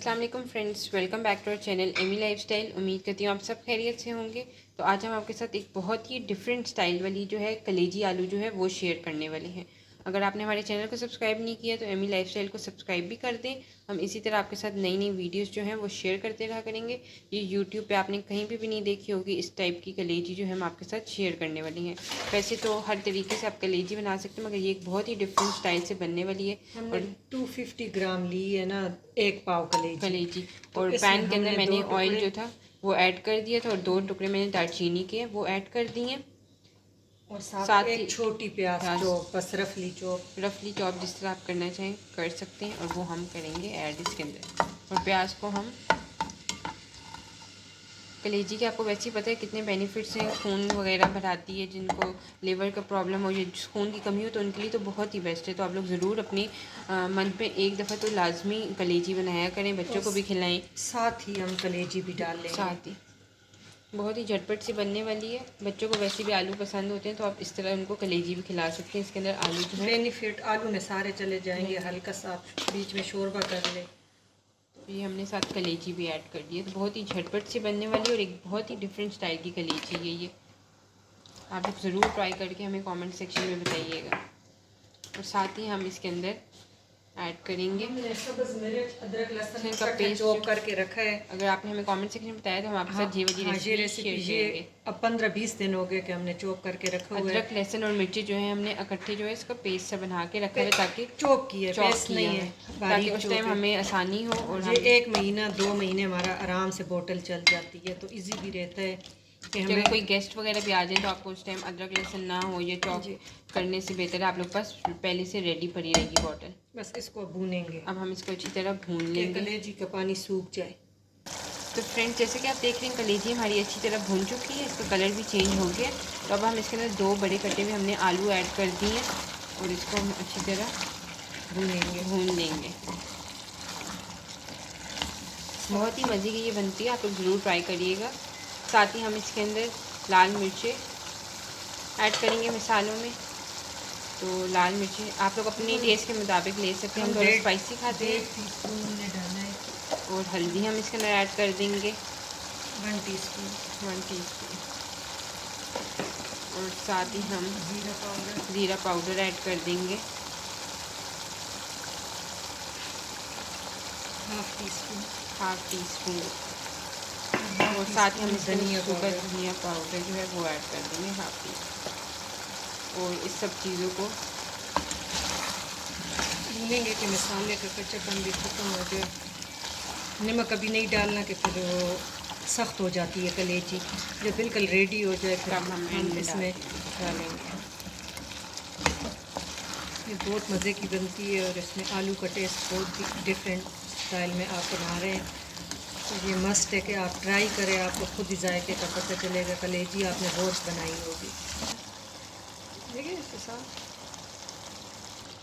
अस्सलाम वालेकुम friends, welcome back to our channel Amy lifestyle. उम्मीद करती हूँ आप सब खैरियत से होंगे। तो आज हम आपके साथ एक बहुत ही डिफरेंट स्टाइल वाली जो है कलेजी आलू जो है वो शेयर करने वाले हैं। अगर आपने हमारे चैनल को सब्सक्राइब नहीं किया तो एमी लाइफस्टाइल को सब्सक्राइब भी कर दें। हम इसी तरह आपके साथ नई नई वीडियोस जो हैं वो शेयर करते रहा करेंगे। ये यूट्यूब पे आपने कहीं भी नहीं देखी होगी इस टाइप की कलेजी जो है हम आपके साथ शेयर करने वाली हैं। वैसे तो हर तरीके से आप कलेजी बना सकते हैं, मगर ये एक बहुत ही डिफरेंट स्टाइल से बनने वाली है। और 250 ग्राम ली है ना, एक पाव कलेजी तो और पैन के अंदर मैंने ऑयल जो टुकड़े था वो ऐड कर दिया था और 2 टुकड़े मैंने दालचीनी के वो ऐड कर दिए। और साथ साथ ही एक छोटी प्याज प्याज चॉप, बस रफली चॉप। रफली चॉप जिस तरह आप करना चाहें कर सकते हैं, और वो हम करेंगे ऐड इसके अंदर। और प्याज को हम कलेजी के आपको वैसे ही पता है कितने बेनिफिट्स हैं। खून वगैरह बढ़ाती है, जिनको लीवर का प्रॉब्लम हो या खून की कमी हो तो उनके लिए तो बहुत ही बेस्ट है। तो आप लोग ज़रूर अपने मंथ में एक दफ़ा तो लाजमी कलेजी बनाया करें, बच्चों को भी खिलाएं। साथ ही हम कलेजी भी डाल लेंगे। साथ ही बहुत ही झटपट से बनने वाली है। बच्चों को वैसे भी आलू पसंद होते हैं तो आप इस तरह उनको कलेजी भी खिला सकते हैं। इसके अंदर आलू जो है बेनिफिट आलू में सारे चले जाएंगे। हल्का सा बीच में शोरबा कर ले। ये हमने साथ कलेजी भी ऐड कर दी है। तो बहुत ही झटपट से बनने वाली और एक बहुत ही डिफरेंट स्टाइल की कलेजी है ये। आप लोग ज़रूर ट्राई करके हमें कमेंट सेक्शन में बताइएगा। और साथ ही हम इसके अंदर ऐड करेंगे सब्ज़ मिर्च, अदरक, लहसुन का पेस्ट चॉप करके रखा है। अगर आपने हमें कमेंट सेक्शन में बताया तो हम आपके साथ ये वाली रेसिपी शेयर करेंगे। अब 15-20 दिन हो गए कि हमने चॉप करके रखा हुआ है। अदरक, लहसुन और मिर्ची जो है हमने इकट्ठे जो है इसका पेस्ट सा बना के रखा है ताकि चॉप की है, पेस्ट किया नहीं है, है, ताकि बारीक उस चॉप टाइम है। हमें आसानी हो। और ये हम 1 महीना 2 महीने हमारा आराम से बोतल चल जाती है, तो इजी भी रहता है कि अगर हमें कोई गेस्ट वगैरह भी आ जाए तो आपको उस टाइम अदरक लहसुन ना हो या चॉप जी करने से बेहतर है आप लोग पास पहले से रेडी पड़ी रहेगी बॉटल। बस इसको भूनेंगे अब हम इसको अच्छी तरह भून कि लेंगे। कलेजी का पानी सूख जाए। तो फ्रेंड्स, जैसे कि आप देख रहे हैं कलेजी हमारी अच्छी तरह भून चुकी है, इसका कलर भी चेंज हो गया। तो अब हम इसके अंदर 2 बड़े कटे हुए हमने आलू ऐड कर दिए और इसको हम अच्छी तरह भून लेंगे। बहुत ही मज़े की ये बनती है, आप लोग ज़रूर ट्राई करिएगा। साथ ही हम इसके अंदर लाल मिर्चें ऐड करेंगे मसालों में। तो लाल मिर्ची आप लोग अपने टेस्ट के मुताबिक ले सकते हैं। हम थोड़ा स्पाइसी खाते हैं। 1 टीस्पून हमने डाला है। और हल्दी हम इसके अंदर ऐड कर देंगे 1 टीस्पून। 1 टीस्पून। और साथ ही हम ज़ीरा पाउडर ऐड कर देंगे हाफ टी स्पून। और साथ ही हम इसके अंदर धनिया पाउडर जो है वो ऐड कर देंगे हाफ टी स्पून। और इस सब चीज़ों को भूनेंगे कि मसाले का कच्चापन भी ख़त्म हो जाए। नमक अभी नहीं डालना कि फिर वो सख्त हो जाती है कलेजी। जब बिल्कुल रेडी हो जाए फिर हम इसमें डालेंगे। ये बहुत मज़े की बनती है और इसमें आलू का टेस्ट बहुत डिफरेंट स्टाइल में आप बना रहे हैं। तो ये मस्ट है कि आप ट्राई करें, आपको खुद ही जायके का पता चलेगा। कलेजी आपने रोज़ बनाई होगी। देखिए इसके साथ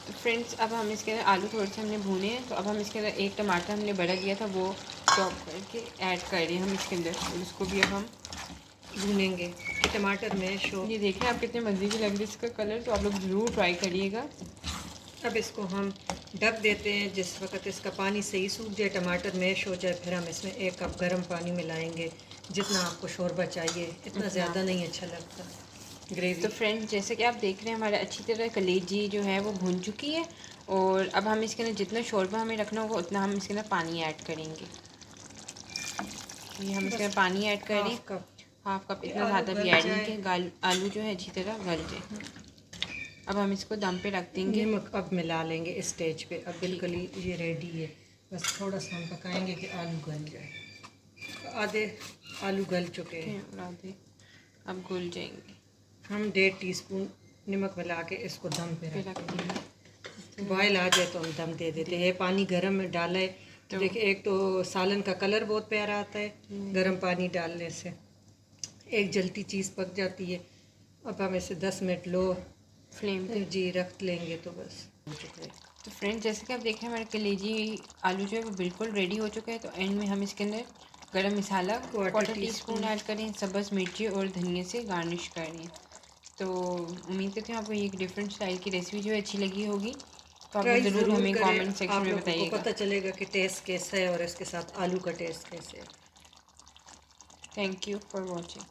तो फ्रेंड्स, अब हम इसके अंदर आलू थोड़े से हमने भूने हैं, तो अब हम इसके अंदर 1 टमाटर हमने बड़ा लिया था वो चॉप करके ऐड कर रहे हैं हम इसके अंदर। और उसको भी अब हम भूनेंगे कि टमाटर मैश हो। ये देखें आप कितने मज़े की लग रही है इसका कलर। तो आप लोग ज़रूर ट्राई करिएगा। अब इसको हम ढक देते हैं। जिस वक्त इसका पानी सही सूख जाए, टमाटर मैश हो जाए, फिर हम इसमें 1 कप गर्म पानी मिलाएंगे। जितना आपको शोरबा चाहिए, इतना ज़्यादा नहीं अच्छा लगता ग्रेवी। तो फ्रेंड्स, जैसे कि आप देख रहे हैं हमारा अच्छी तरह कलेजी जो है वो भून चुकी है। और अब हम इसके अंदर जितना शोरबा हमें रखना होगा उतना हम इसके अंदर पानी ऐड करेंगे। ये हम इसके अंदर पानी ऐड करें हाफ कप, इतना ज़्यादा भी ऐड नहीं कि आलू जो है अच्छी तरह गल जाए। अब हम इसको दम पे रख देंगे। नमक अब मिला लेंगे इस स्टेज पे। अब बिल्कुल ही ये रेडी है, बस थोड़ा सा हम पकाएंगे कि आलू गल जाए। आधे आलू गल चुके हैं और आधे अब घुल जाएंगे। हम 1.5 टीस्पून नमक मिला के इसको दम पे रख देंगे। बॉयल आ जाए तो हम दम दे देते हैं। पानी गर्म में डाला है तो देखिए, एक तो सालन का कलर बहुत प्यारा आता है गर्म पानी डालने से। एक जल्दी चीज़ पक जाती है। अब हम इसे 10 मिनट लो फ्लेम पे जी रख लेंगे तो बस हो चुका है। तो फ्रेंड्स, जैसे कि आप देख रहे हैं हमारे कलेजी आलू जो है वो बिल्कुल रेडी हो चुका है। तो एंड में हम इसके अंदर गरम मसाला 1/4 टीस्पून ऐड करें, सब्ज़ मिर्ची और धनिया से गार्निश करें। तो उम्मीद करते हैं आपको ये एक डिफरेंट स्टाइल की रेसिपी जो है अच्छी लगी होगी। तो आप ट्राई ज़रूर ज़रूर हमें करें, कमेंट सेक्शन आप में लोगों को बताइएगा। पता चलेगा कि टेस्ट कैसा है और इसके साथ आलू का टेस्ट कैसे है। Thank you for watching.